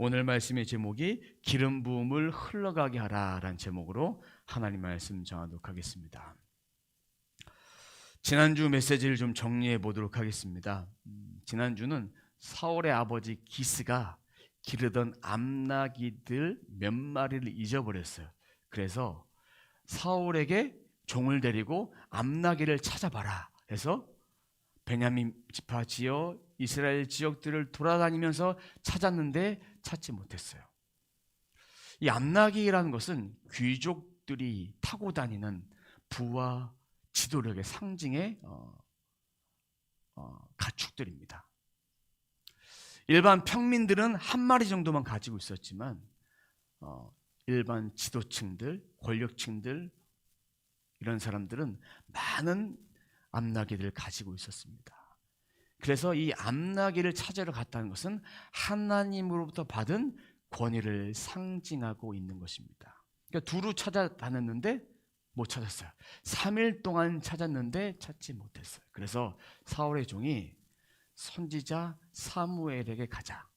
오늘 말씀의 제목이 기름 부음을 흘러가게 하라라는 제목으로 하나님 말씀 정하도록 하겠습니다. 지난주 메시지를 좀 정리해 보도록 하겠습니다. 지난주는 사울의 아버지 기스가 기르던 암나귀들 몇 마리를 잊어버렸어요. 그래서 사울에게 종을 데리고 암나귀를 찾아봐라 해서 베냐민 지파 지역, 이스라엘 지역들을 돌아다니면서 찾았는데 찾지 못했어요. 이 암나귀라는 것은 귀족들이 타고 다니는 부와 지도력의 상징의 가축들입니다. 일반 평민들은 한 마리 정도만 가지고 있었지만 일반 지도층들, 권력층들 이런 사람들은 많은 암나귀들을 가지고 있었습니다. 그래서 이 암나귀를 찾으러 갔다는 것은 하나님으로부터 받은 권위를 상징하고 있는 것입니다. 그러니까 두루 찾아다녔는데 못 찾았어요. 3일 동안 찾았는데 찾지 못했어요. 그래서 사울의 종이 선지자 사무엘에게 가자.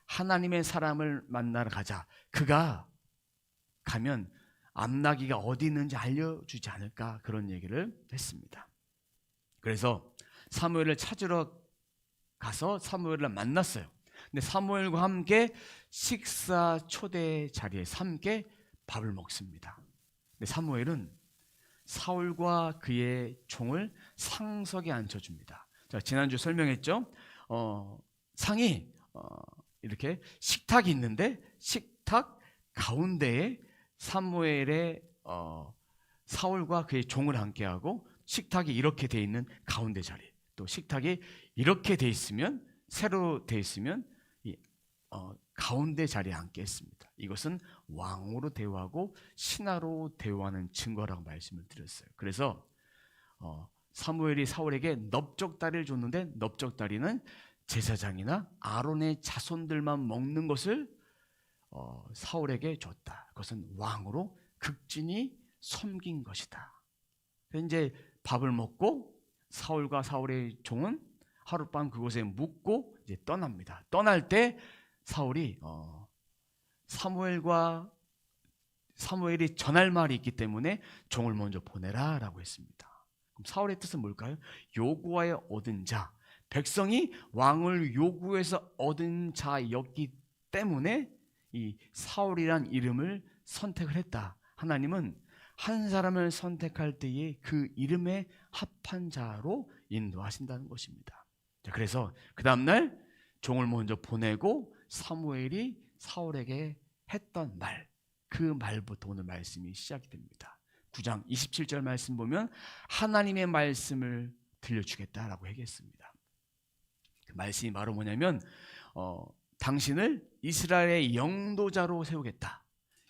하나님의 사람을 만나러 가자. 그가 가면 암나귀가 어디 있는지 알려주지 않을까 그런 얘기를 했습니다. 그래서 사무엘을 찾으러 가서 사무엘을 만났어요. 근데 사무엘과 함께 식사 초대 자리에서 함께 밥을 먹습니다. 근데 사무엘은 사울과 그의 종을 상석에 앉혀줍니다. 자, 지난주 설명했죠. 상이 이렇게 식탁이 있는데 식탁 가운데에 사무엘의 사울과 그의 종을 함께하고 식탁이 이렇게 돼 있는 가운데 자리, 또 식탁이 이렇게 돼 있으면 세로 돼 있으면 이 가운데 자리에 앉겠습니다. 이것은 왕으로 대우하고 신하로 대우하는 증거라고 말씀을 드렸어요. 그래서 사무엘이 사울에게 넓적다리를 줬는데 넓적다리는 제사장이나 아론의 자손들만 먹는 것을 사울에게 줬다. 그것은 왕으로 극진히 섬긴 것이다. 이제 밥을 먹고 사울과 사울의 종은 하룻밤 그곳에 묵고 이제 떠납니다. 떠날 때 사울이 사무엘이 전할 말이 있기 때문에 종을 먼저 보내라라고 했습니다. 그럼 사울의 뜻은 뭘까요? 요구하여 얻은 자, 백성이 왕을 요구해서 얻은 자였기 때문에 이 사울이란 이름을 선택을 했다. 하나님은 한 사람을 선택할 때에 그 이름에 합한 자로 인도하신다는 것입니다. 그래서 그 다음날 종을 먼저 보내고 사무엘이 사울에게 했던 말, 그 말부터 오늘 말씀이 시작이 됩니다. 9장 27절 말씀 보면 하나님의 말씀을 들려주겠다라고 얘기했습니다. 그 말씀이 바로 뭐냐면 당신을 이스라엘의 영도자로 세우겠다,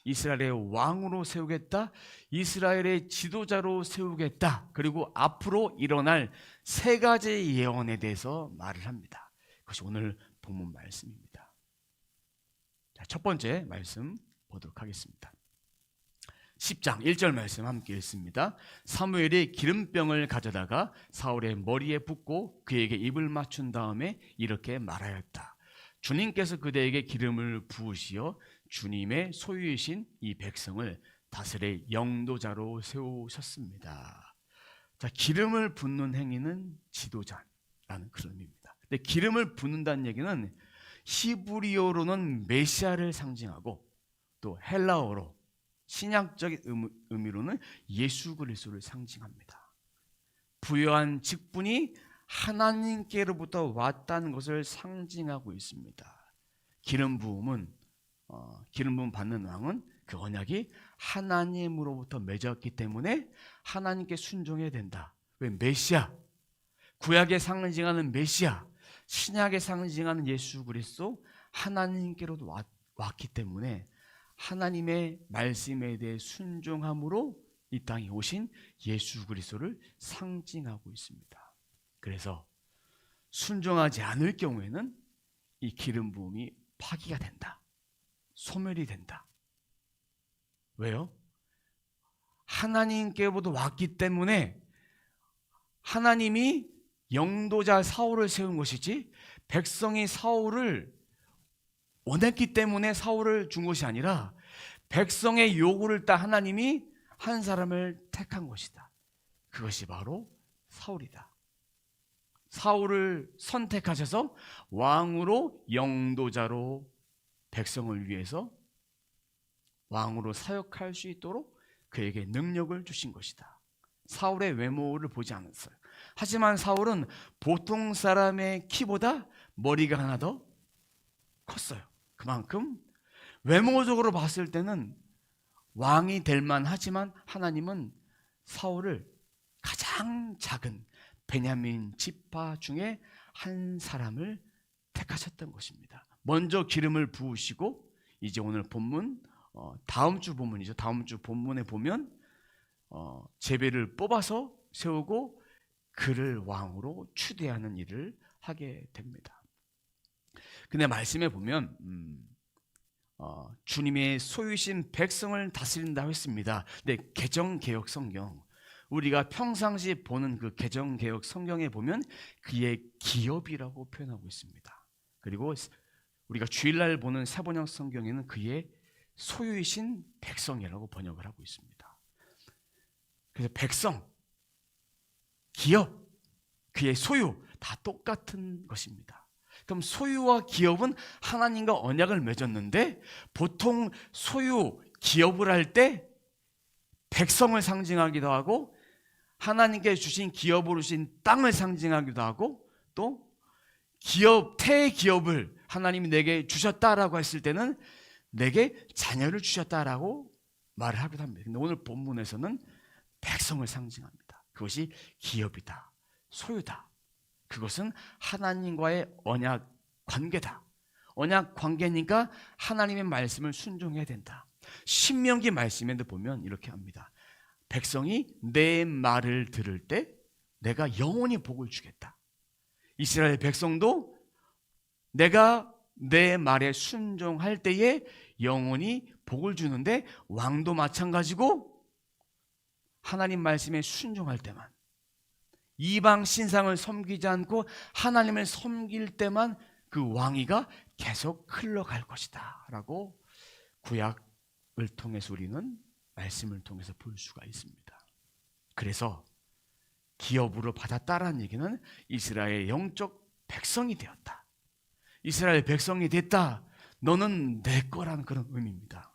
이스라엘의 왕으로 세우겠다, 이스라엘의 지도자로 세우겠다, 그리고 앞으로 일어날 세 가지 예언에 대해서 말을 합니다. 그것이 오늘 본문 말씀입니다. 자, 첫 번째 말씀 보도록 하겠습니다. 10장 1절 말씀 함께 읽습니다. 사무엘이 기름병을 가져다가 사울의 머리에 붓고 그에게 입을 맞춘 다음에 이렇게 말하였다. 주님께서 그대에게 기름을 부으시어 주님의 소유이신 이 백성을 다스릴 영도자로 세우셨습니다. 자, 기름을 붓는 행위는 지도자라는 그런 의미입니다. 근데 기름을 붓는다는 얘기는 히브리어로는 메시아를 상징하고 또 헬라어로 신약적인 의미로는 예수 그리스도를 상징합니다. 부여한 직분이 하나님께로부터 왔다는 것을 상징하고 있습니다. 기름 부음 받는 왕은 그 언약이 하나님으로부터 맺었기 때문에 하나님께 순종해야 된다. 왜? 메시아, 구약에 상징하는 메시아, 신약에 상징하는 예수 그리스도, 하나님께로도 왔기 때문에 하나님의 말씀에 대해 순종함으로 이 땅에 오신 예수 그리스도를 상징하고 있습니다. 그래서 순종하지 않을 경우에는 이 기름 부음이 파기가 된다, 소멸이 된다. 왜요? 하나님께로부터 왔기 때문에 하나님이 영도자 사울을 세운 것이지 백성이 사울을 원했기 때문에 사울을 준 것이 아니라 백성의 요구를 따 하나님이 한 사람을 택한 것이다. 그것이 바로 사울이다. 사울을 선택하셔서 왕으로, 영도자로 백성을 위해서 왕으로 사역할 수 있도록 그에게 능력을 주신 것이다. 사울의 외모를 보지 않았어요. 하지만 사울은 보통 사람의 키보다 머리가 하나 더 컸어요. 그만큼 외모적으로 봤을 때는 왕이 될 만하지만 하나님은 사울을 가장 작은 베냐민 지파 중에 한 사람을 택하셨던 것입니다. 먼저 기름을 부으시고, 이제 오늘 본문, 다음 주 본문이죠. 다음 주 본문에 보면 제비를 뽑아서 세우고 그를 왕으로 추대하는 일을 하게 됩니다. 근데 말씀에 보면 주님의 소유신 백성을 다스린다고 했습니다. 근데 개정개혁 성경, 우리가 평상시 보는 그 개정개혁 성경에 보면 그의 기업이라고 표현하고 있습니다. 그리고 우리가 주일날 보는 사번역 성경에는 그의 소유이신 백성이라고 번역을 하고 있습니다. 그래서 백성, 기업, 그의 소유 다 똑같은 것입니다. 그럼 소유와 기업은 하나님과 언약을 맺었는데, 보통 소유, 기업을 할 때 백성을 상징하기도 하고 하나님께 주신 기업으로 주신 땅을 상징하기도 하고, 또 기업, 태기업을 하나님이 내게 주셨다라고 했을 때는 내게 자녀를 주셨다라고 말을 하기도 합니다. 근데 오늘 본문에서는 백성을 상징합니다. 그것이 기업이다, 소유다. 그것은 하나님과의 언약 관계다. 언약 관계니까 하나님의 말씀을 순종해야 된다. 신명기 말씀에도 보면 이렇게 합니다. 백성이 내 말을 들을 때 내가 영원히 복을 주겠다. 이스라엘 백성도 내가 내 말에 순종할 때에 영원히 복을 주는데, 왕도 마찬가지고 하나님 말씀에 순종할 때만, 이방 신상을 섬기지 않고 하나님을 섬길 때만 그 왕위가 계속 흘러갈 것이다 라고 구약을 통해서 우리는 말씀을 통해서 볼 수가 있습니다. 그래서 기업으로 받았다라는 얘기는 이스라엘의 영적 백성이 되었다, 이스라엘 백성이 됐다, 너는 내 거라는 그런 의미입니다.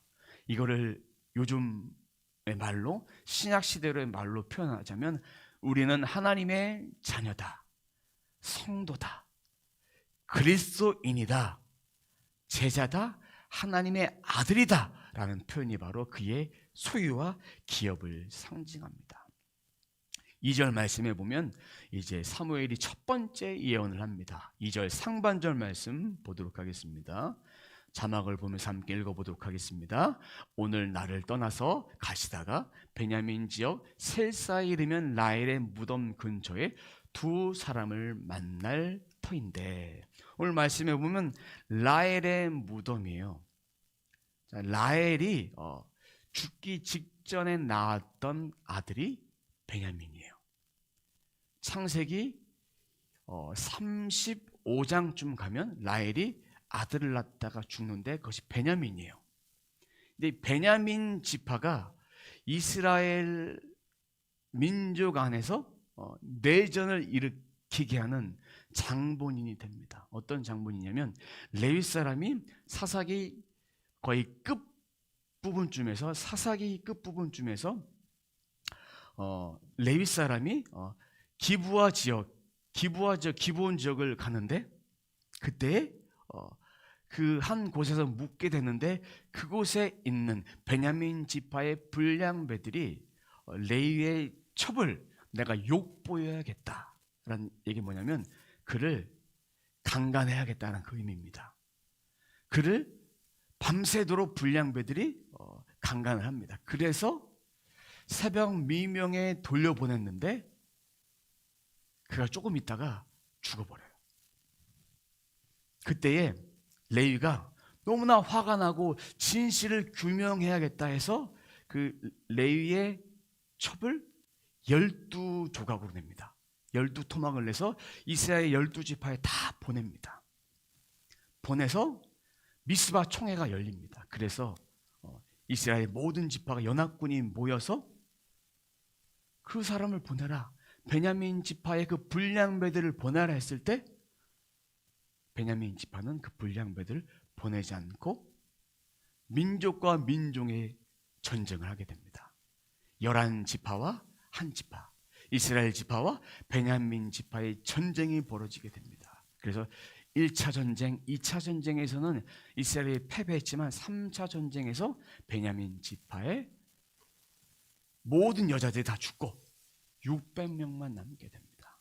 이거를 요즘의 말로, 신약시대로의 말로 표현하자면 우리는 하나님의 자녀다, 성도다, 그리스도인이다, 제자다, 하나님의 아들이다 라는 표현이 바로 그의 소유와 기업을 상징합니다. 2절 말씀에 보면 이제 사무엘이 첫 번째 예언을 합니다. 2절 상반절 말씀 보도록 하겠습니다. 자막을 보면서 함께 읽어보도록 하겠습니다. 오늘 나를 떠나서 가시다가 베냐민 지역 셀사에 이르면 라헬의 무덤 근처에 두 사람을 만날 터인데, 오늘 말씀에 보면 라헬의 무덤이에요. 자, 라헬이 죽기 직전에 낳았던 아들이 베냐민이에요. 창세기 35장쯤 가면 라헬이 아들을 낳다가 죽는데 그것이 베냐민이에요. 근데 베냐민 지파가 이스라엘 민족 안에서 내전을 일으키게 하는 장본인이 됩니다. 어떤 장본이냐면, 레위 사람이 사사기 거의 끝부분쯤에서, 사사기 끝부분쯤에서 레위 사람이 기브온 지역을 가는데, 그때 그 한 곳에서 묵게 되는데, 그곳에 있는 베냐민 지파의 불량배들이 레위의 첩을 내가 욕보여야겠다라는 얘기 뭐냐면, 그를 강간해야겠다는 그 의미입니다. 그를 밤새도록 불량배들이 강간을 합니다. 그래서 새벽 미명에 돌려보냈는데 그가 조금 있다가 죽어버려요. 그때에 레위가 너무나 화가 나고 진실을 규명해야겠다 해서 그 레위의 첩을 12조각으로 냅니다. 12토막을 내서 이스라엘 12지파에 다 보냅니다. 보내서 미스바 총회가 열립니다. 그래서 이스라엘 모든 지파가 연합군이 모여서 그 사람을 보내라, 베냐민 지파의 그 불량배들을 보내라 했을 때 베냐민 지파는 그 불량배들을 보내지 않고 민족과 민족의 전쟁을 하게 됩니다. 11지파와 한 지파, 이스라엘 지파와 베냐민 지파의 전쟁이 벌어지게 됩니다. 그래서 1차 전쟁, 2차 전쟁에서는 이스라엘이 패배했지만 3차 전쟁에서 베냐민 지파의 모든 여자들이 다 죽고 600명만 남게 됩니다.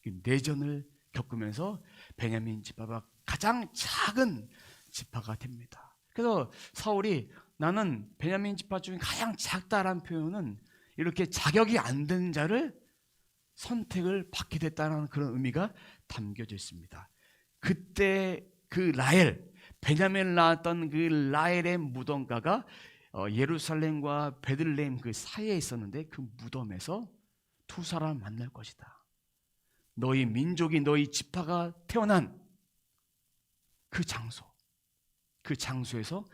내전을 겪으면서 베냐민 지파가 가장 작은 지파가 됩니다. 그래서 사울이 나는 베냐민 지파 중에 가장 작다라는 표현은 이렇게 자격이 안 되는 자를 선택을 받게 됐다는 그런 의미가 담겨져 있습니다. 그때 그 라헬, 베냐민을 낳았던 그 라헬의 무덤가가 예루살렘과 베들레헴 그 사이에 있었는데 그 무덤에서 두 사람을 만날 것이다. 너희 민족이, 너희 지파가 태어난 그 장소, 그 장소에서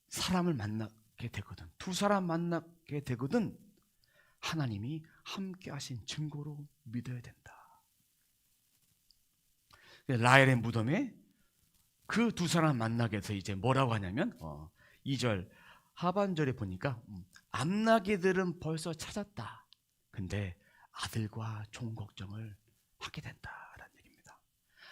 사람을 만나게 되거든, 두 사람 만나게 되거든 하나님이 함께 하신 증거로 믿어야 된다. 라헬의 무덤에 그 두 사람 만나게 해서 이제 뭐라고 하냐면 2절 하반절에 보니까 암나기들은 벌써 찾았다. 근데 아들과 종 걱정을 하게 된다라는 얘기입니다.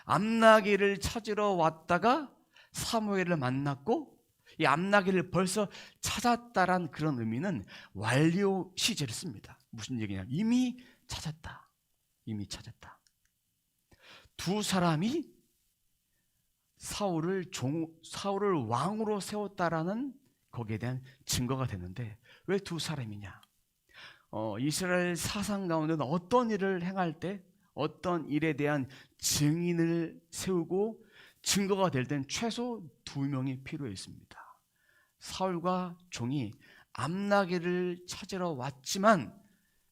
암나기를 찾으러 왔다가 사무엘을 만났고 이 암나기를 벌써 찾았다란 그런 의미는 완료 시제를 씁니다. 무슨 얘기냐면 이미 찾았다. 이미 찾았다. 두 사람이 사울을 왕으로 세웠다라는 거기에 대한 증거가 되는데 왜 두 사람이냐? 이스라엘 사상 가운데는 어떤 일을 행할 때 어떤 일에 대한 증인을 세우고 증거가 될 때는 최소 2명이 필요했습니다. 사울과 종이 암나기를 찾으러 왔지만,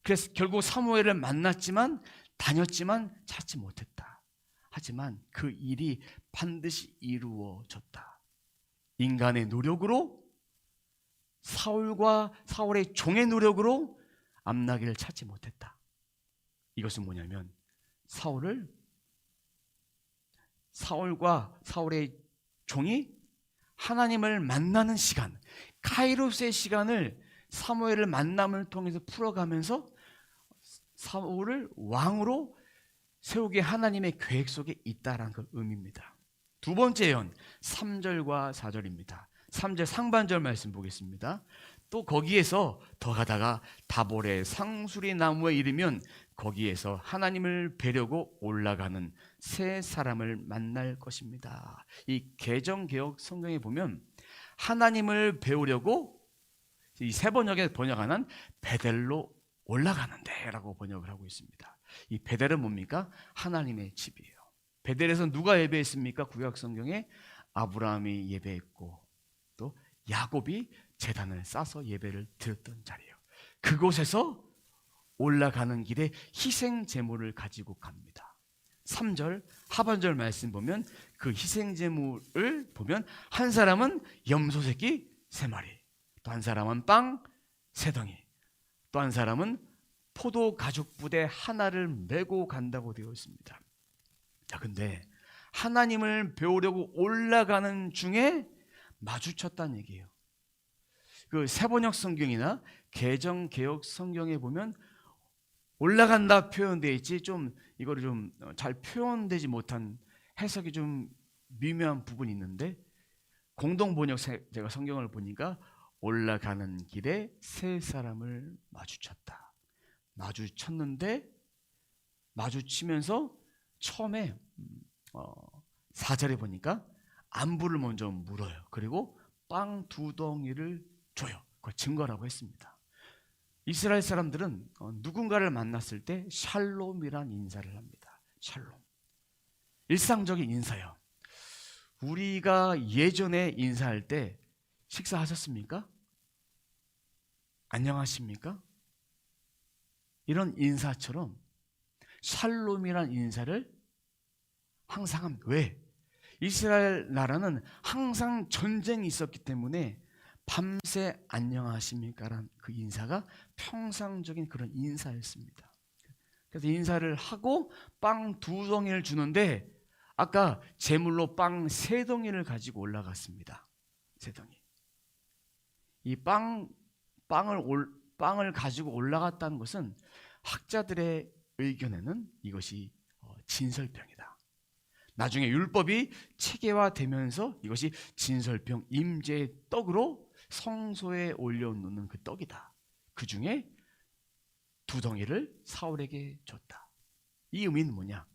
그래서 결국 사무엘을 만났지만 다녔지만 찾지 못했다. 하지만 그 일이 반드시 이루어졌다. 인간의 노력으로, 사울과 사울의 종의 노력으로 암나기를 찾지 못했다. 이것은 뭐냐면 사울과 사울의 종이 하나님을 만나는 시간, 카이로스의 시간을 사무엘을 만남을 통해서 풀어가면서 사울을 왕으로 세우기 하나님의 계획 속에 있다라는 그 의미입니다. 두 번째 예언 3절과 4절입니다. 3절 상반절 말씀 보겠습니다. 또 거기에서 더 가다가 다볼의 상수리 나무에 이르면 거기에서 하나님을 뵈려고 올라가는 세 사람을 만날 것입니다. 이 개정개혁 성경에 보면 하나님을 배우려고 이 세 번역에 번역하는 베델로 올라가는데 라고 번역을 하고 있습니다. 이 베델은 뭡니까? 하나님의 집이에요. 베델에서 누가 예배했습니까? 구약 성경에 아브라함이 예배했고 또 야곱이 제단을 싸서 예배를 드렸던 자리예요. 그곳에서 올라가는 길에 희생 제물을 가지고 갑니다. 3절 하반절 말씀 보면 그 희생 제물을 보면 한 사람은 염소 새끼 3마리, 또 한 사람은 빵 3덩이, 또 한 사람은 포도 가죽 부대 하나를 메고 간다고 되어 있습니다. 자, 근데 하나님을 배우려고 올라가는 중에 마주쳤다는 얘기예요. 그 세번역 성경이나 개정개혁 성경에 보면 올라간다 표현되어 있지, 좀 이거를 좀 잘 표현되지 못한 해석이 좀 미묘한 부분이 있는데, 공동번역 제가 성경을 보니까 올라가는 길에 세 사람을 마주쳤다. 마주쳤는데 마주치면서 처음에 4절에 보니까 안부를 먼저 물어요. 그리고 빵 2덩이를 줘요. 그거 증거라고 했습니다. 이스라엘 사람들은 누군가를 만났을 때 샬롬이란 인사를 합니다. 샬롬. 일상적인 인사요. 우리가 예전에 인사할 때 식사하셨습니까? 안녕하십니까? 이런 인사처럼 샬롬이란 인사를 항상 합니다. 왜? 이스라엘 나라는 항상 전쟁이 있었기 때문에 밤새 안녕하십니까란 그 인사가 평상적인 그런 인사였습니다. 그래서 인사를 하고 빵 2덩이를 주는데 아까 제물로 빵 3덩이를 가지고 올라갔습니다. 3덩이. 이 빵을 가지고 올라갔다는 것은 학자들의 의견에는 이것이 진설병이다. 나중에 율법이 체계화되면서 이것이 진설병 임재의 떡으로 성소에 올려놓는 그 떡이다. 그 중에 2덩이를 사울에게 줬다. 이 의미는 뭐냐?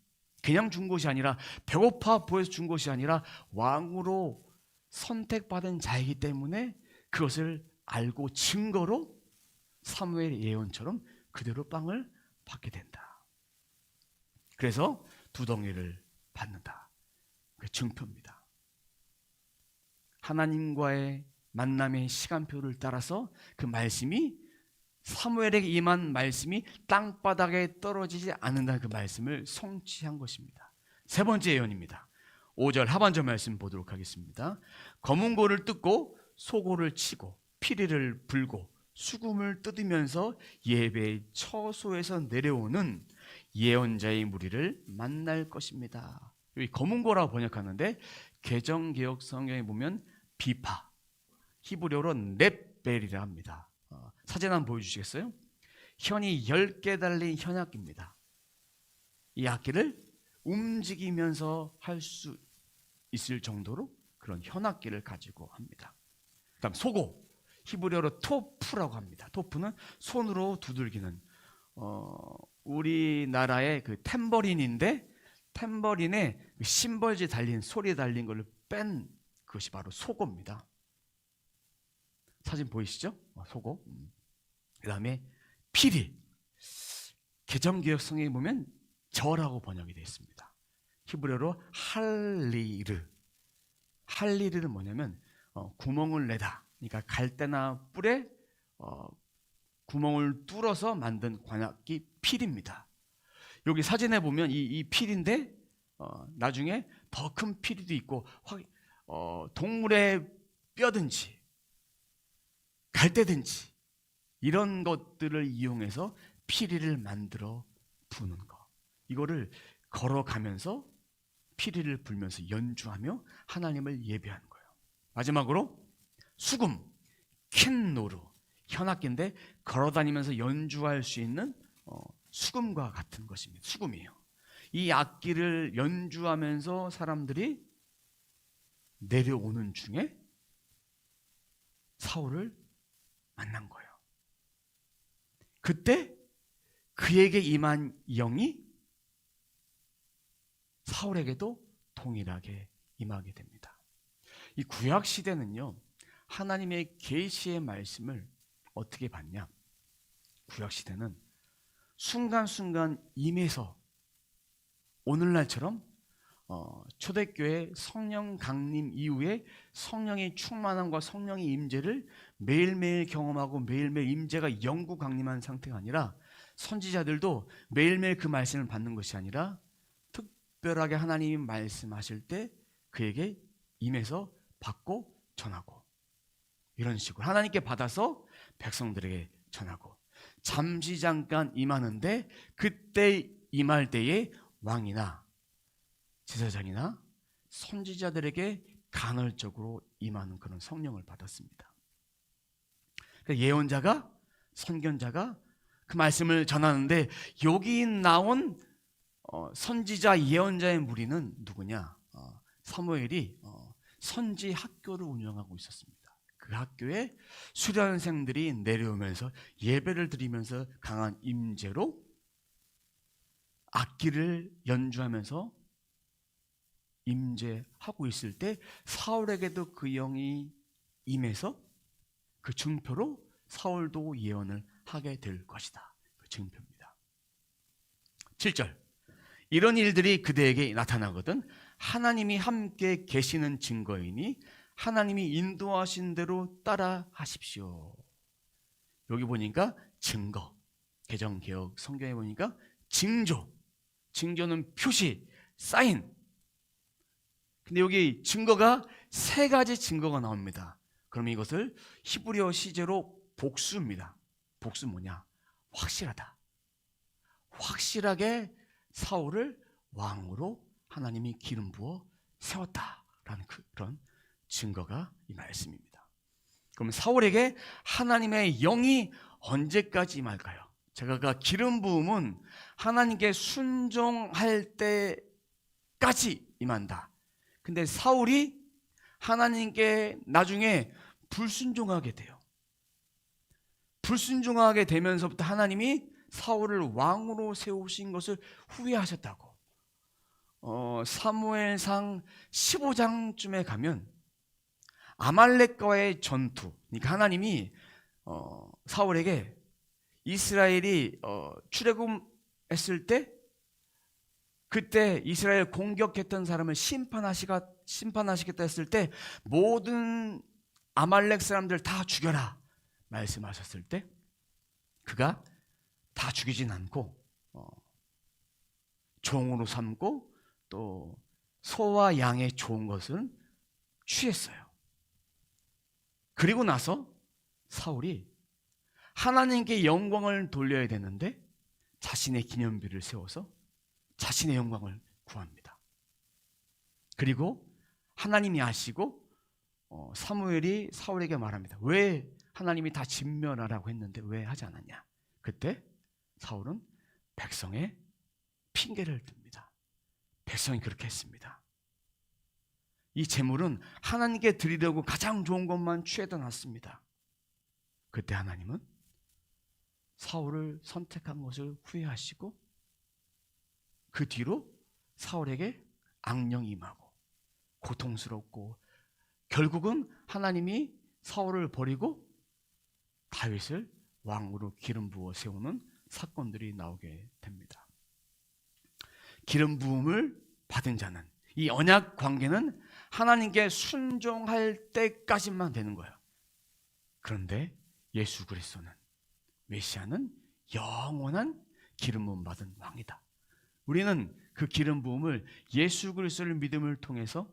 그냥 준 것이 아니라 배고파 보여서 준 것이 아니라 왕으로 선택받은 자이기 때문에 그것을 알고 증거로 사무엘 예언처럼 그대로 빵을 받게 된다. 그래서 2덩이를 받는다. 그 증표입니다. 하나님과의 만남의 시간표를 따라서 그 말씀이 사무엘에게 임한 말씀이 땅바닥에 떨어지지 않는다는 그 말씀을 성취한 것입니다. 3번째 예언입니다. 5절 하반절 말씀 보도록 하겠습니다. 검은 고를 뜯고 소고를 치고 피리를 불고 수금을 뜯으면서 예배의 처소에서 내려오는 예언자의 무리를 만날 것입니다. 여기 검은 고라고 번역하는데 개정개혁 성경에 보면 비파, 히브리어로 넷벨이라 합니다. 사진 한번 보여주시겠어요? 현이 10개 달린 현악기입니다. 이 악기를 움직이면서 할 수 있을 정도로 그런 현악기를 가지고 합니다. 그다음 소고, 히브리어로 토프라고 합니다. 토프는 손으로 두들기는 우리나라의 그 탬버린인데 탬버린에 심벌지 달린 소리 달린 걸 뺀 그것이 바로 소고입니다. 사진 보이시죠? 소고. 그 다음에 피리. 개정개혁 성경에 보면 저라고 번역이 되어 있습니다. 히브리어로 할리르. 할리르는 뭐냐면 구멍을 내다. 그러니까 갈대나 뿔에 구멍을 뚫어서 만든 관악기 필입니다. 여기 사진에 보면 이 필인데 나중에 더 큰 필이도 있고 동물의 뼈든지 갈대든지 이런 것들을 이용해서 피리를 만들어 부는 거. 이거를 걸어가면서 피리를 불면서 연주하며 하나님을 예배하는 거예요. 마지막으로 수금, 캔노루, 현악기인데 걸어다니면서 연주할 수 있는 수금과 같은 것입니다. 수금이에요. 이 악기를 연주하면서 사람들이 내려오는 중에 사울을 만난 거예요. 그때 그에게 임한 영이 사울에게도 동일하게 임하게 됩니다. 이 구약 시대는요, 하나님의 계시의 말씀을 어떻게 받냐? 구약 시대는 순간순간 임해서 오늘날처럼 초대교회 성령 강림 이후에 성령의 충만함과 성령의 임재를 매일매일 경험하고 매일매일 임재가 영구 강림한 상태가 아니라 선지자들도 매일매일 그 말씀을 받는 것이 아니라 특별하게 하나님이 말씀하실 때 그에게 임해서 받고 전하고 이런 식으로 하나님께 받아서 백성들에게 전하고 잠시 잠깐 임하는데 그때 임할 때에 왕이나 제사장이나 선지자들에게 간헐적으로 임하는 그런 성령을 받았습니다. 예언자가 선견자가 그 말씀을 전하는데 여기 나온 선지자 예언자의 무리는 누구냐? 사무엘이 선지 학교를 운영하고 있었습니다. 그 학교에 수련생들이 내려오면서 예배를 드리면서 강한 임재로 악기를 연주하면서 임재하고 있을 때 사울에게도 그 영이 임해서 그 증표로 사울도 예언을 하게 될 것이다. 그 증표입니다. 7절 이런 일들이 그대에게 나타나거든 하나님이 함께 계시는 증거이니 하나님이 인도하신 대로 따라 하십시오. 여기 보니까 증거, 개정개혁 성경에 보니까 징조, 징조는 표시, 사인. 근데 여기 증거가 세 가지 증거가 나옵니다. 그러면 이것을 히브리어 시제로 복수입니다. 복수 뭐냐? 확실하다. 확실하게 사울을 왕으로 하나님이 기름 부어 세웠다라는 그런 증거가 이 말씀입니다. 그럼 사울에게 하나님의 영이 언제까지 임할까요? 제가 기름 부음은 하나님께 순종할 때까지 임한다. 근데 사울이 하나님께 나중에 불순종하게 돼요. 불순종하게 되면서부터 하나님이 사울을 왕으로 세우신 것을 후회하셨다고. 사무엘상 15장쯤에 가면 아말렉과의 전투, 그러니까 하나님이 사울에게 이스라엘이 출애굽했을 때 그때 이스라엘 공격했던 사람을 심판하시겠다 했을 때 모든 아말렉 사람들 다 죽여라 말씀하셨을 때 그가 다 죽이진 않고 종으로 삼고 또 소와 양의 좋은 것은 취했어요. 그리고 나서 사울이 하나님께 영광을 돌려야 되는데 자신의 기념비를 세워서 자신의 영광을 구합니다. 그리고 하나님이 아시고 사무엘이 사울에게 말합니다. 왜 하나님이 다 진멸하라고 했는데 왜 하지 않았냐? 그때 사울은 백성의 핑계를 듭니다. 백성이 그렇게 했습니다. 이 제물은 하나님께 드리려고 가장 좋은 것만 취해다 놨습니다. 그때 하나님은 사울을 선택한 것을 후회하시고 그 뒤로 사울에게 악령이 임하고 고통스럽고 결국은 하나님이 사울을 버리고 다윗을 왕으로 기름 부어 세우는 사건들이 나오게 됩니다. 기름 부음을 받은 자는 이 언약 관계는 하나님께 순종할 때까지만 되는 거예요. 그런데 예수 그리스도는 메시아는 영원한 기름 부음 받은 왕이다. 우리는 그 기름 부음을 예수 그리스도를 믿음을 통해서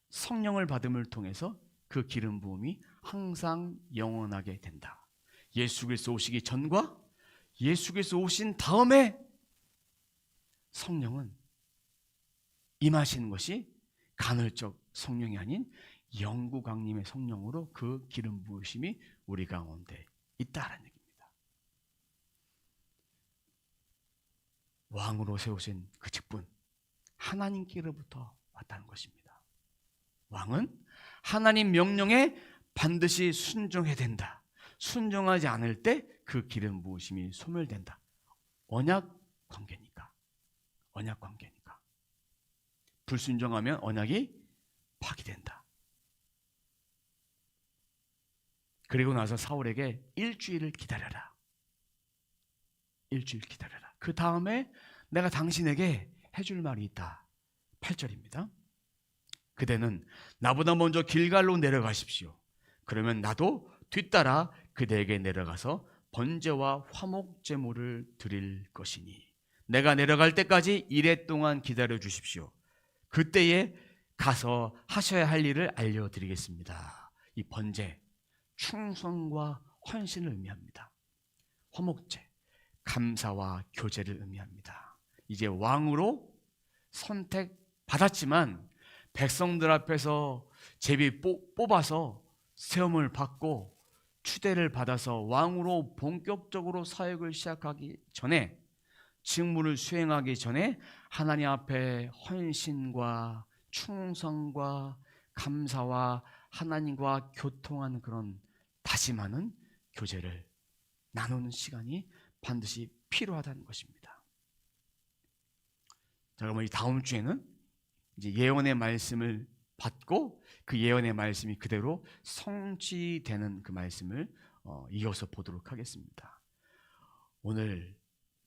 성령을 받음을 통해서 그 기름 부음이 항상 영원하게 된다. 예수 그리스도 오시기 전과 예수 그리스도 오신 다음에 성령은 임하시는 것이 간헐적 성령이 아닌 영구강림의 성령으로 그 기름 부으심이 우리 가운데 있다라는 얘기입니다. 왕으로 세우신 그 직분 하나님께로부터 왔다는 것입니다. 왕은 하나님 명령에 반드시 순종해야 된다. 순종하지 않을 때 그 기름 부으심이 소멸된다. 언약 관계니까. 언약 관계니까. 불순종하면 언약이 파기된다. 그리고 나서 사울에게 일주일을 기다려라. 일주일 기다려라. 그 다음에 내가 당신에게 해줄 말이 있다. 8절입니다. 그대는 나보다 먼저 길갈로 내려가십시오. 그러면 나도 뒤따라 그대에게 내려가서 번제와 화목 제물을 드릴 것이니 내가 내려갈 때까지 이레 동안 기다려 주십시오. 그때에 가서 하셔야 할 일을 알려드리겠습니다. 이 번제, 충성과 헌신을 의미합니다. 화목제, 감사와 교제를 의미합니다. 이제 왕으로 선택받았지만 백성들 앞에서 제비 뽑아서 세움을 받고 추대를 받아서 왕으로 본격적으로 사역을 시작하기 전에 직무를 수행하기 전에 하나님 앞에 헌신과 충성과 감사와 하나님과 교통하는 그런 다짐하는 교제를 나누는 시간이 반드시 필요하다는 것입니다. 자, 그럼 이 다음 주에는 이제 예언의 말씀을 받고 그 예언의 말씀이 그대로 성취되는 그 말씀을 이어서 보도록 하겠습니다. 오늘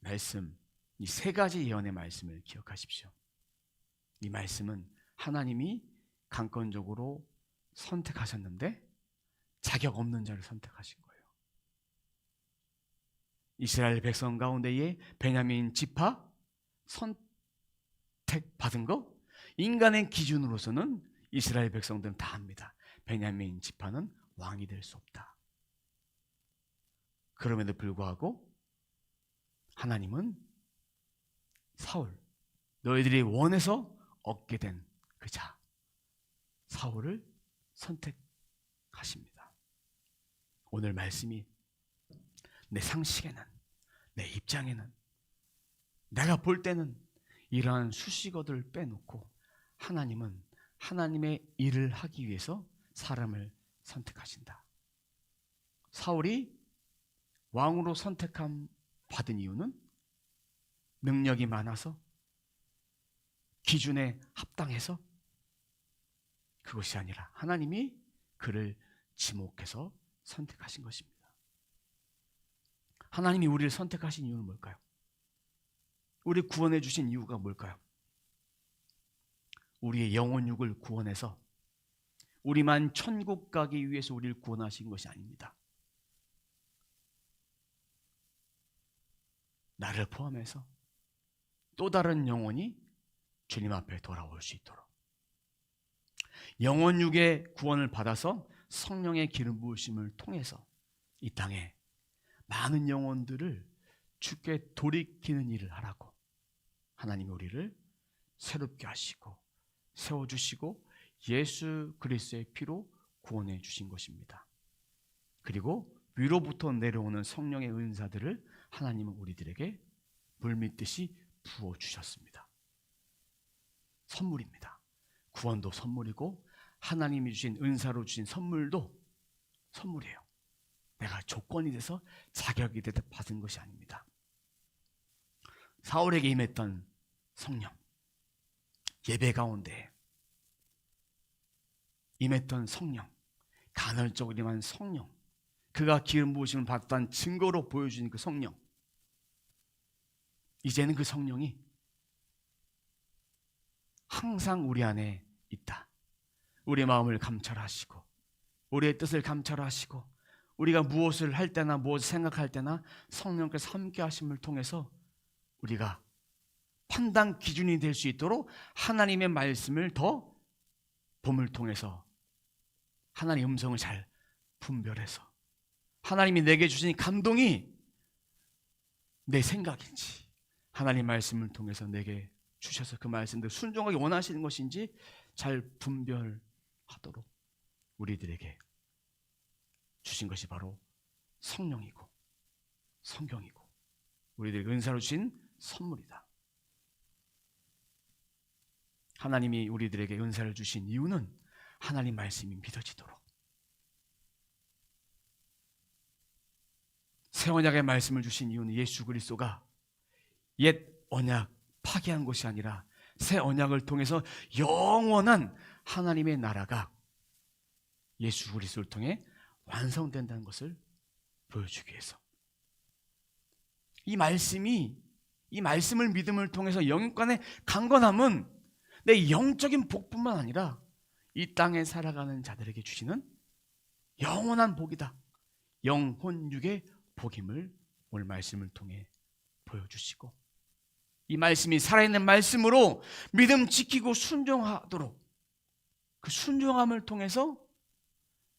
말씀, 이 세 가지 예언의 말씀을 기억하십시오. 이 말씀은 하나님이 강권적으로 선택하셨는데 자격 없는 자를 선택하신 거예요. 이스라엘 백성 가운데에 베냐민 지파 선택받은 거, 인간의 기준으로서는 이스라엘 백성들은 다 압니다. 베냐민 지파는 왕이 될 수 없다. 그럼에도 불구하고 하나님은 사울, 너희들이 원해서 얻게 된 그 자 사울을 선택하십니다. 오늘 말씀이 내 상식에는, 내 입장에는, 내가 볼 때는 이러한 수식어들을 빼놓고 하나님은 하나님의 일을 하기 위해서 사람을 선택하신다. 사울이 왕으로 선택함 받은 이유는 능력이 많아서, 기준에 합당해서, 그것이 아니라 하나님이 그를 지목해서 선택하신 것입니다. 하나님이 우리를 선택하신 이유는 뭘까요? 우리 구원해 주신 이유가 뭘까요? 우리의 영혼육을 구원해서 우리만 천국 가기 위해서 우리를 구원하신 것이 아닙니다. 나를 포함해서 또 다른 영혼이 주님 앞에 돌아올 수 있도록, 영혼육의 구원을 받아서 성령의 기름 부으심을 통해서 이 땅에 많은 영혼들을 주께 돌이키는 일을 하라고 하나님이 우리를 새롭게 하시고 세워주시고 예수 그리스도의 피로 구원해 주신 것입니다. 그리고 위로부터 내려오는 성령의 은사들을 하나님은 우리들에게 물밀듯이 부어주셨습니다. 선물입니다. 구원도 선물이고 하나님이 주신 은사로 주신 선물도 선물이에요. 내가 조건이 돼서 자격이 돼서 받은 것이 아닙니다. 사울에게 임했던 성령, 예배 가운데 임했던 성령, 간헐적으로 임한 성령, 그가 기름 부으심을 받았다는 증거로 보여주는 그 성령, 이제는 그 성령이 항상 우리 안에 있다. 우리의 마음을 감찰하시고 우리의 뜻을 감찰하시고 우리가 무엇을 할 때나 무엇을 생각할 때나 성령께서 함께 하심을 통해서 우리가 판단 기준이 될 수 있도록 하나님의 말씀을 더 봄을 통해서 하나님의 음성을 잘 분별해서 하나님이 내게 주신 감동이 내 생각인지 하나님 말씀을 통해서 내게 주셔서 그 말씀들 순종하기 원하시는 것인지 잘 분별하도록 우리들에게 주신 것이 바로 성령이고 성경이고 우리들에게 은사로 주신 선물이다. 하나님이 우리들에게 은사를 주신 이유는 하나님 말씀이 믿어지도록, 새 언약의 말씀을 주신 이유는 예수 그리스도가 옛 언약 파기한 것이 아니라 새 언약을 통해서 영원한 하나님의 나라가 예수 그리스도를 통해 완성된다는 것을 보여주기 위해서, 이 말씀을 믿음을 통해서 영육간의 강건함은 내 영적인 복뿐만 아니라 이 땅에 살아가는 자들에게 주시는 영원한 복이다. 영혼육의 복임을 오늘 말씀을 통해 보여주시고, 이 말씀이 살아있는 말씀으로 믿음 지키고 순종하도록, 그 순종함을 통해서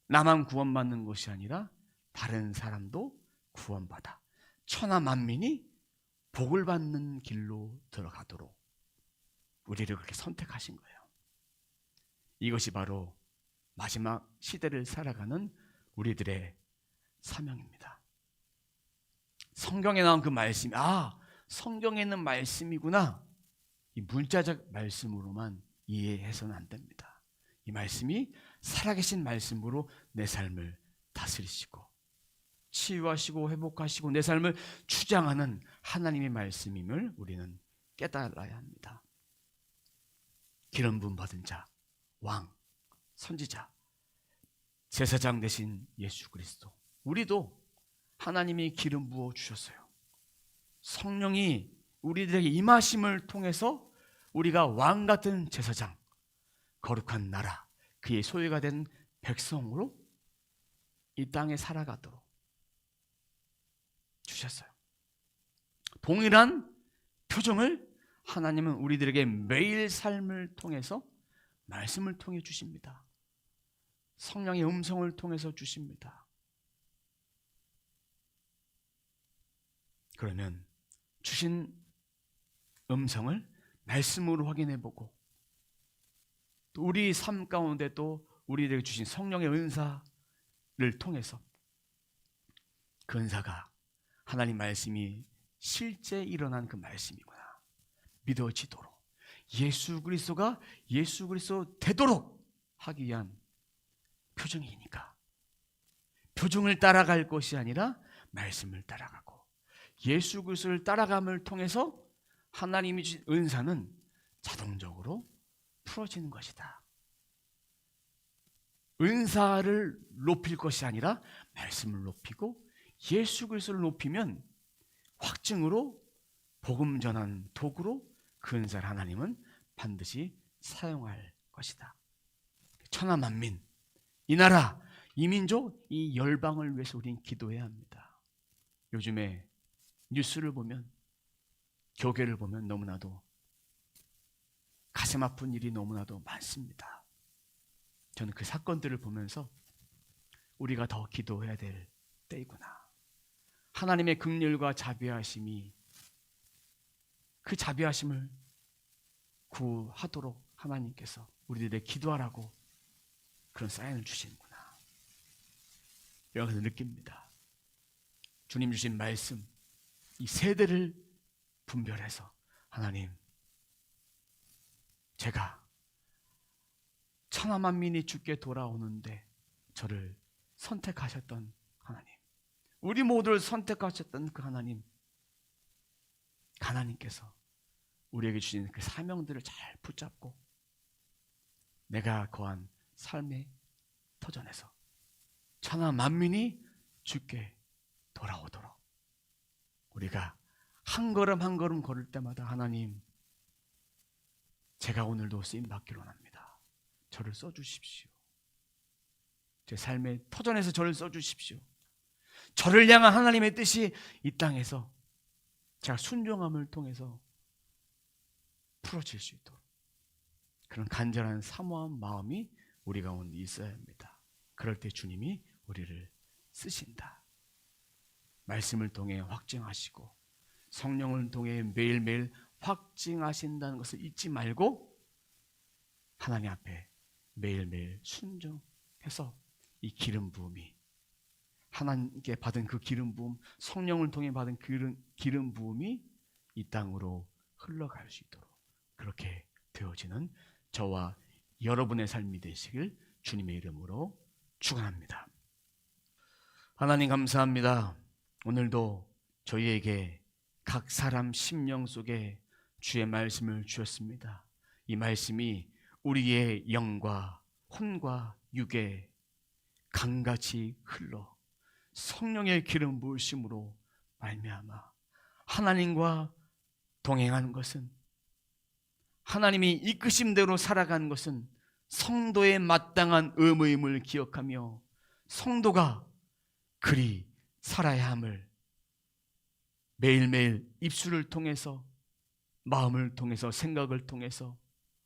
나만 구원받는 것이 아니라 다른 사람도 구원받아 천하 만민이 복을 받는 길로 들어가도록 우리를 그렇게 선택하신 거예요. 이것이 바로 마지막 시대를 살아가는 우리들의 사명입니다. 성경에 나온 그 말씀이 성경에 있는 말씀이구나, 이 문자적 말씀으로만 이해해서는 안 됩니다. 이 말씀이 살아계신 말씀으로 내 삶을 다스리시고 치유하시고 회복하시고 내 삶을 주장하는 하나님의 말씀임을 우리는 깨달아야 합니다. 기름 부음 받은 자, 왕, 선지자, 제사장 되신 예수 그리스도, 우리도 하나님이 기름 부어 주셨어요. 성령이 우리들에게 임하심을 통해서 우리가 왕 같은 제사장, 거룩한 나라, 그의 소유가 된 백성으로 이 땅에 살아가도록 주셨어요. 동일한 표정을 하나님은 우리들에게 매일 삶을 통해서 말씀을 통해 주십니다. 성령의 음성을 통해서 주십니다. 그러면 주신 음성을 말씀으로 확인해 보고, 또 우리 삶 가운데 또 우리에게 주신 성령의 은사를 통해서 그 은사가 하나님 말씀이 실제 일어난 그 말씀이구나 믿어지도록, 예수 그리스도가 예수 그리스도 되도록 하기 위한 표정이니까, 표정을 따라갈 것이 아니라 말씀을 따라가고, 예수 그리스도를 따라감을 통해서 하나님이 주신 은사는 자동적으로 풀어지는 것이다. 은사를 높일 것이 아니라 말씀을 높이고, 예수 그리스도를 높이면 확증으로 복음 전한 도구로 그 은사를 하나님은 반드시 사용할 것이다. 천하 만민, 이 나라, 이 민족, 이 열방을 위해서 우리는 기도해야 합니다. 요즘에 뉴스를 보면, 교계를 보면 너무나도 가슴 아픈 일이 너무나도 많습니다. 저는 그 사건들을 보면서 우리가 더 기도해야 될 때이구나. 하나님의 긍휼과 자비하심이, 그 자비하심을 구하도록 하나님께서 우리들에게 기도하라고 그런 사인을 주시는구나. 여기서 느낍니다. 주님 주신 말씀, 이 세대를 분별해서, 하나님, 제가 천하 만민이 주께 돌아오는데 저를 선택하셨던 하나님, 우리 모두를 선택하셨던 그 하나님께서 우리에게 주신 그 사명들을 잘 붙잡고 내가 거한 삶의 터전에서 천하 만민이 주께 돌아오도록 우리가 한 걸음 한 걸음 걸을 때마다, 하나님, 제가 오늘도 쓰임 받기로 합니다. 저를 써주십시오. 제 삶의 터전에서 저를 써주십시오. 저를 향한 하나님의 뜻이 이 땅에서 제가 순종함을 통해서 풀어질 수 있도록, 그런 간절한 사모한 마음이 우리 가운데 있어야 합니다. 그럴 때 주님이 우리를 쓰신다. 말씀을 통해 확증하시고 성령을 통해 매일매일 확증하신다는 것을 잊지 말고 하나님 앞에 매일매일 순종해서 이 기름 부음이, 하나님께 받은 그 기름 부음, 성령을 통해 받은 기름 부음이 이 땅으로 흘러갈 수 있도록 그렇게 되어지는 저와 여러분의 삶이 되시길 주님의 이름으로 축원합니다. 하나님 감사합니다. 오늘도 저희에게 각 사람 심령 속에 주의 말씀을 주셨습니다. 이 말씀이 우리의 영과 혼과 육에 강같이 흘러 성령의 기름 부으심으로 말미암아 하나님과 동행하는 것은, 하나님이 이끄심대로 살아가는 것은 성도의 마땅한 의무임을 기억하며 성도가 그리 살아야 함을 매일매일 입술을 통해서, 마음을 통해서, 생각을 통해서,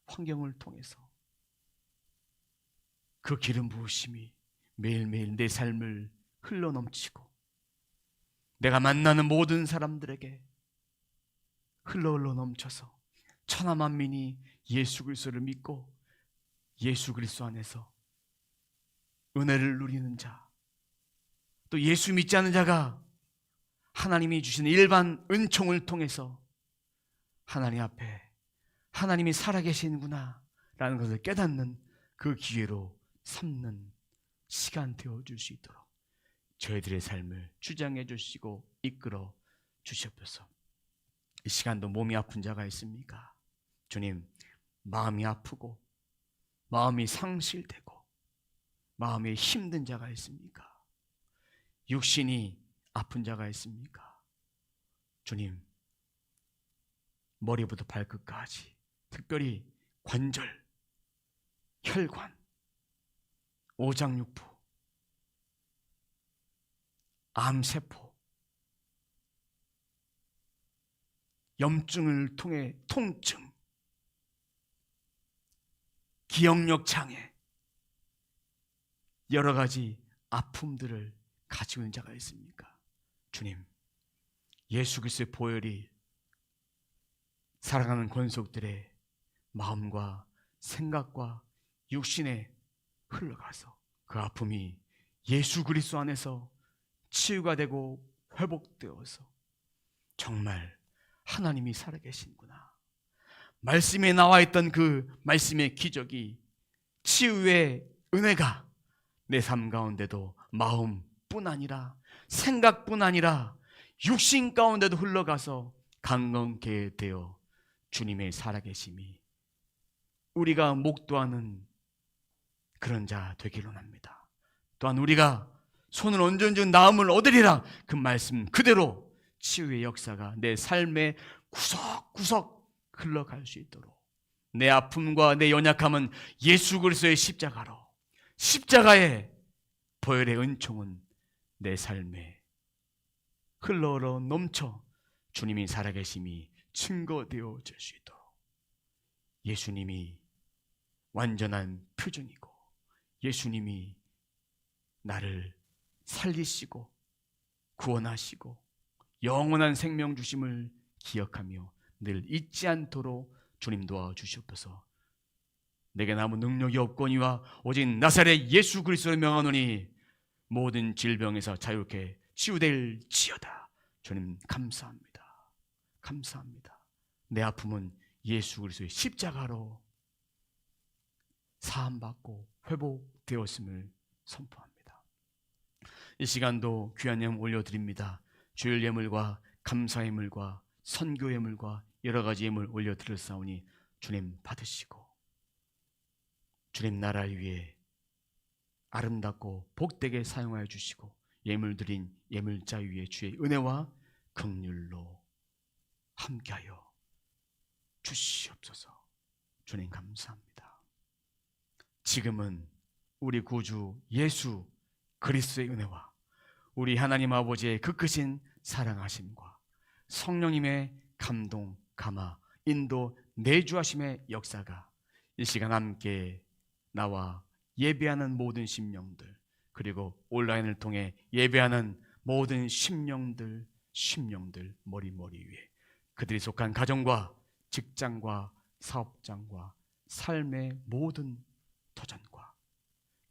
환경을 통해서 그 기름 부으심이 매일매일 내 삶을 흘러넘치고 내가 만나는 모든 사람들에게 흘러 넘쳐서 천하 만민이 예수 그리스도를 믿고 예수 그리스도 안에서 은혜를 누리는 자, 또 예수 믿지 않는 자가 하나님이 주시는 일반 은총을 통해서 하나님 앞에 하나님이 살아계시는구나 라는 것을 깨닫는 그 기회로 삼는 시간 되어줄 수 있도록 저희들의 삶을 주장해 주시고 이끌어 주시옵소서. 이 시간도 몸이 아픈 자가 있습니까? 주님, 마음이 아프고 마음이 상실되고 마음이 힘든 자가 있습니까? 육신이 아픈 자가 있습니까? 주님, 머리부터 발끝까지, 특별히 관절, 혈관, 오장육부, 암세포, 염증을 통해 통증, 기억력 장애, 여러 가지 아픔들을 가지고 있는 자가 있습니까? 주님, 예수 그리스도의 보혈이 사랑하는 권속들의 마음과 생각과 육신에 흘러가서 그 아픔이 예수 그리스도 안에서 치유가 되고 회복되어서 정말 하나님이 살아계신구나, 말씀에 나와 있던 그 말씀의 기적이, 치유의 은혜가 내 삶 가운데도 마음뿐 아니라 생각뿐 아니라 육신 가운데도 흘러가서 강건케 되어 주님의 살아계심이 우리가 목도하는 그런 자 되기를 원합니다. 또한 우리가 손을 얹은 나음을 얻으리라, 그 말씀 그대로 치유의 역사가 내 삶의 구석구석 흘러갈 수 있도록, 내 아픔과 내 연약함은 예수 그리스도의 십자가로, 십자가의 보혈의 은총은 내 삶에 흘러 넘쳐 주님이 살아계심이 증거되어질 수 있도록, 예수님이 완전한 표준이고 예수님이 나를 살리시고 구원하시고 영원한 생명 주심을 기억하며 늘 잊지 않도록 주님 도와주시옵소서. 내게 남은 능력이 없거니와 오직 나사렛 예수 그리스도를 명하노니 모든 질병에서 자유케 치유될지어다. 주님 감사합니다. 감사합니다. 내 아픔은 예수 그리스도의 십자가로 사함받고 회복되었음을 선포합니다. 이 시간도 귀한 예물 올려드립니다. 주일 예물과 감사 예물과 선교 예물과 여러 가지 예물 올려드렸사오니 주님 받으시고 주님 나라 위에 아름답고 복되게 사용하여 주시고 예물 드린 예물자 위에 주의 은혜와 긍휼로 함께하여 주시옵소서. 주님 감사합니다. 지금은 우리 구주 예수 그리스도의 은혜와 우리 하나님 아버지의 그 크신 사랑하심과 성령님의 감동, 감화, 인도, 내주하심의 역사가 이 시간 함께 나와 예배하는 모든 심령들, 그리고 온라인을 통해 예배하는 모든 심령들 머리 위에 그들이 속한 가정과 직장과 사업장과 삶의 모든 도전과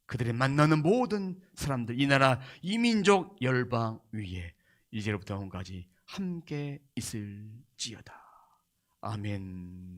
그들이 만나는 모든 사람들, 이 나라 이 민족 열방 위에 이제로부터 영원까지 함께 있을지어다. 아멘.